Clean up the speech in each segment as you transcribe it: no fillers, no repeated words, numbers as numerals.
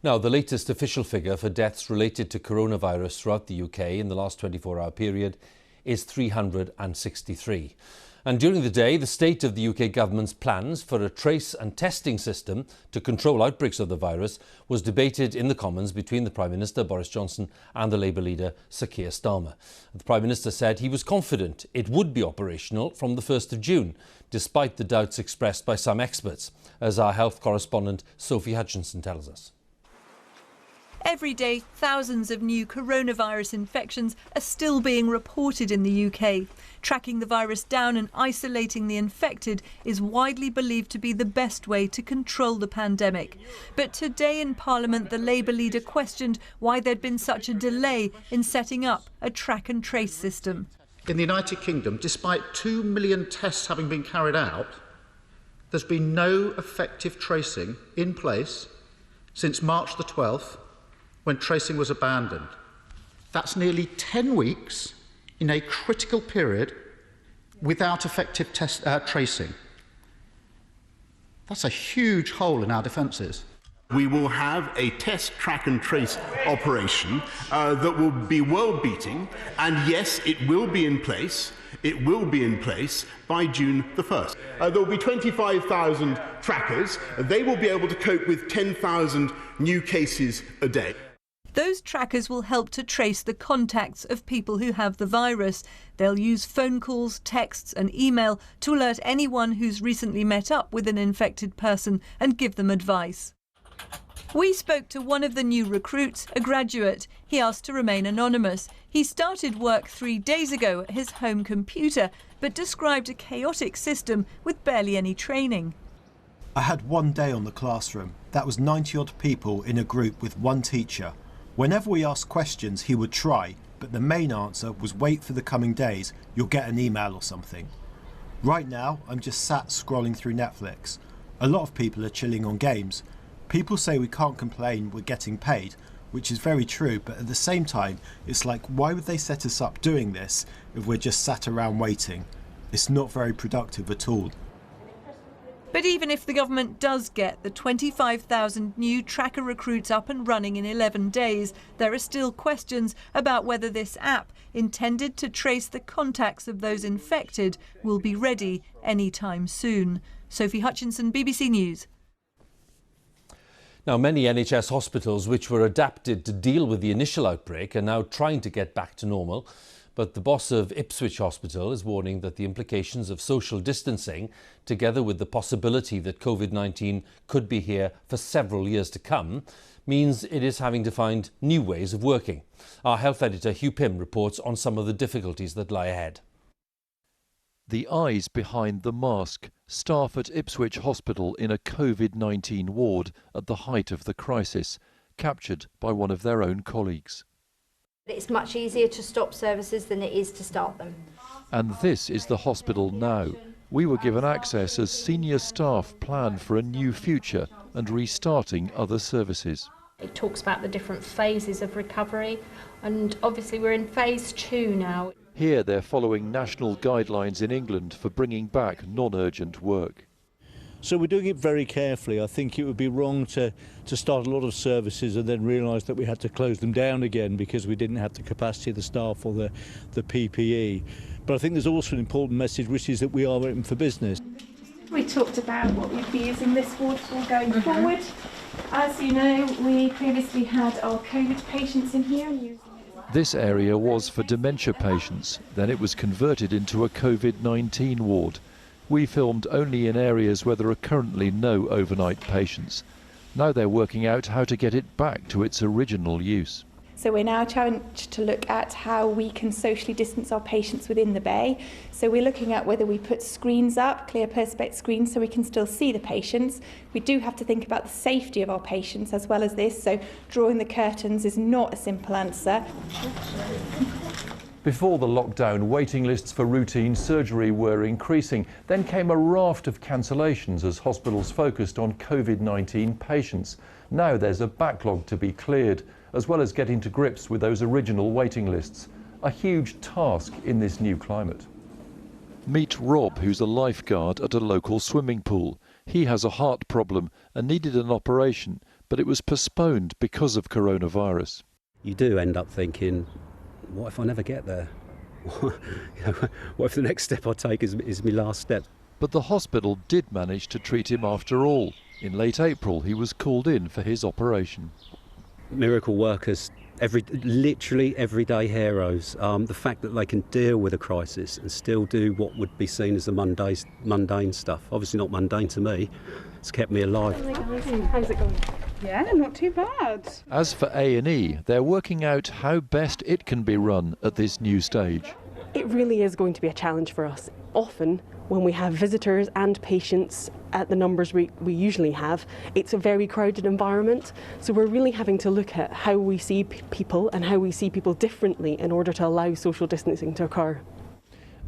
Now, the latest official figure for deaths related to coronavirus throughout the UK in the last 24-hour period is 363. And during the day, the state of the UK government's plans for a trace and testing system to control outbreaks of the virus was debated in the Commons between the Prime Minister, Boris Johnson, and the Labour leader, Sir Keir Starmer. The Prime Minister said he was confident it would be operational from the 1st of June, despite the doubts expressed by some experts, as our health correspondent Sophie Hutchinson tells us. Every day, thousands of new coronavirus infections are still being reported in the UK. Tracking the virus down and isolating the infected is widely believed to be the best way to control the pandemic. But today in Parliament, the Labour leader questioned why there'd been such a delay in setting up a track and trace system. In the United Kingdom, despite 2 million tests having been carried out, there's been no effective tracing in place since March the 12th, when tracing was abandoned. That's nearly 10 weeks in a critical period without effective tracing. That's a huge hole in our defences. We will have a test, track and trace operation that will be world-beating, and yes, it will be in place. It will be in place by June the 1st. There will be 25,000 trackers. They will be able to cope with 10,000 new cases a day. Those trackers will help to trace the contacts of people who have the virus. They'll use phone calls, texts and email to alert anyone who's recently met up with an infected person and give them advice. We spoke to one of the new recruits, a graduate. He asked to remain anonymous. He started work 3 days ago at his home computer, but described a chaotic system with barely any training. I had 1 day on the classroom. That was 90-odd people in a group with one teacher. Whenever we asked questions, he would try, but the main answer was wait for the coming days, you'll get an email or something. Right now, I'm just sat scrolling through Netflix. A lot of people are chilling on games. People say we can't complain, we're getting paid, which is very true, but at the same time, it's like, why would they set us up doing this if we're just sat around waiting? It's not very productive at all. But even if the government does get the 25,000 new tracker recruits up and running in 11 days, there are still questions about whether this app, intended to trace the contacts of those infected, will be ready anytime soon. Sophie Hutchinson, BBC News. Now, many NHS hospitals which were adapted to deal with the initial outbreak are now trying to get back to normal. But the boss of Ipswich Hospital is warning that the implications of social distancing, together with the possibility that COVID-19 could be here for several years to come, means it is having to find new ways of working. Our health editor Hugh Pym reports on some of the difficulties that lie ahead. The eyes behind the mask, staff at Ipswich Hospital in a COVID-19 ward at the height of the crisis, captured by one of their own colleagues. It's much easier to stop services than it is to start them. And this is the hospital now. We were given access as senior staff plan for a new future and restarting other services. It talks about the different phases of recovery, and obviously we're in phase 2 now. Here they're following national guidelines in England for bringing back non-urgent work. So we're doing it very carefully. I think it would be wrong to start a lot of services and then realise that we had to close them down again because we didn't have the capacity of the staff or the PPE. But I think there's also an important message, which is that we are open for business. We talked about what we'd be using this ward for going forward. As you know, we previously had our COVID patients in here. This area was for dementia patients. Then it was converted into a COVID-19 ward. We filmed only in areas where there are currently no overnight patients. Now they're working out how to get it back to its original use. So we're now challenged to look at how we can socially distance our patients within the bay. So we're looking at whether we put screens up, clear perspex screens, so we can still see the patients. We do have to think about the safety of our patients as well as this, so drawing the curtains is not a simple answer. Before the lockdown, waiting lists for routine surgery were increasing. Then came a raft of cancellations as hospitals focused on COVID-19 patients. Now there's a backlog to be cleared, as well as getting to grips with those original waiting lists. A huge task in this new climate. Meet Rob, who's a lifeguard at a local swimming pool. He has a heart problem and needed an operation, but it was postponed because of coronavirus. You do end up thinking, what if I never get there? What if the next step I take is my last step? But the hospital did manage to treat him after all. In late April, he was called in for his operation. Miracle workers, literally everyday heroes. The fact that they can deal with a crisis and still do what would be seen as the mundane stuff. Obviously not mundane to me. It's kept me alive. How's it going? Yeah, not too bad. As for A&E, they're working out how best it can be run at this new stage. It really is going to be a challenge for us. Often, when we have visitors and patients at the numbers we usually have, it's a very crowded environment. So we're really having to look at how we see people and how we see people differently in order to allow social distancing to occur.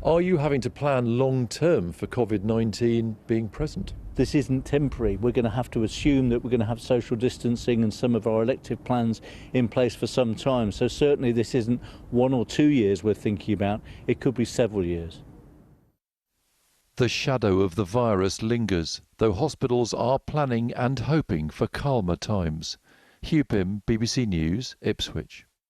Are you having to plan long-term for COVID-19 being present? This isn't temporary. We're going to have to assume that we're going to have social distancing and some of our elective plans in place for some time. So certainly this isn't 1 or 2 years we're thinking about. It could be several years. The shadow of the virus lingers, though hospitals are planning and hoping for calmer times. Hugh Pym, BBC News, Ipswich.